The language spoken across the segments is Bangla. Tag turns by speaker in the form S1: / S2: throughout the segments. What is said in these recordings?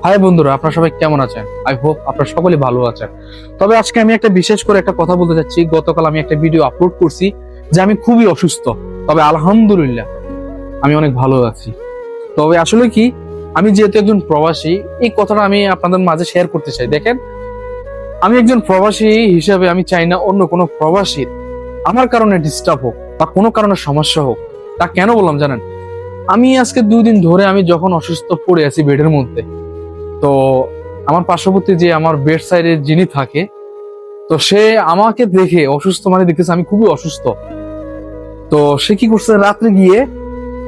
S1: হাই বন্ধুরা, আপনারা সবাই কেমন আছেন? আই হোপ আপনারা সকলে ভালো আছেন। তবে আজকে আমি একটা বিশেষ করে একটা কথা বলতে চাচ্ছি। গতকাল আমি একটা ভিডিও আপলোড করছি যে আমি খুবই অসুস্থ, তবে আলহামদুলিল্লাহ আমি অনেক ভালো আছি। তবে আসলে কি, আমি যেহেতু একজন প্রবাসী, এই কথাটা আমি আপনাদের মাঝে শেয়ার করতে চাই। দেখেন, আমি একজন প্রবাসী হিসাবে আমি চাই না অন্য কোনো প্রবাসীর আমার কারণে ডিস্টার্ব হোক বা কোনো কারণে সমস্যা হোক। তা কেন বললাম জানেন? আমি আজকে 2 দিন ধরে আমি যখন অসুস্থ পড়ে আছি বেডের মধ্যে, তো আমার পার্শ্ববর্তী যে আমার বেড সাইডে যিনি থাকে, তো সে আমাকে দেখে অসুস্থ মানে দেখতেছে আমি খুবই অসুস্থ। তো সে কি করছে, রাত্রে গিয়ে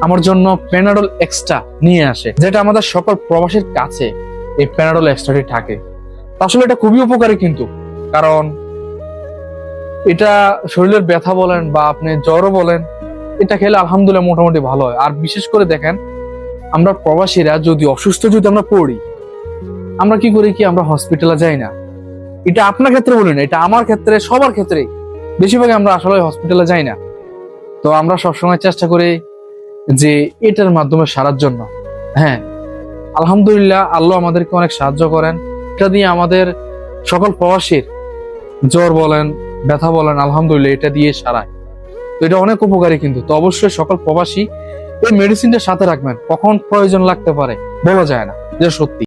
S1: আমার জন্য প্যানাডল এক্সট্রা নিয়ে আসে, যেটা আমাদের সকল প্রবাসীর কাছে এই প্যানাডল এক্সট্রাটি থাকে। তো আসলে এটা খুবই উপকারী কিন্তু, কারণ এটা শরীরের ব্যথা বলেন বা আপনি জ্বরও বলেন, এটা খেলে আলহামদুলিল্লাহ মোটামুটি ভালো হয়। আর বিশেষ করে দেখেন, আমরা প্রবাসীরা যদি অসুস্থ যদি আমরা পড়ি, আমরা কি করি কি, আমরা হসপিটালে যাই না। এটা আপনার ক্ষেত্রে বলি না, এটা আমার ক্ষেত্রে, সবার ক্ষেত্রে বেশিরভাগ আমরা আসলে হসপিটালে যাই না। তো আমরা সবসময় চেষ্টা করি যে এটার মাধ্যমে সারার জন্য। হ্যাঁ, আলহামদুলিল্লাহ আল্লাহ আমাদেরকে অনেক সাহায্য করেন। এটা দিয়ে আমাদের সকল প্রবাসীর জ্বর বলেন, ব্যথা বলেন, আলহামদুলিল্লাহ এটা দিয়ে সারায়। তো এটা অনেক উপকারী কিন্তু। তো অবশ্যই সকল প্রবাসী এই মেডিসিনটা সাথে রাখবেন, কখন প্রয়োজন লাগতে পারে বলা যায় না, যে সত্যি।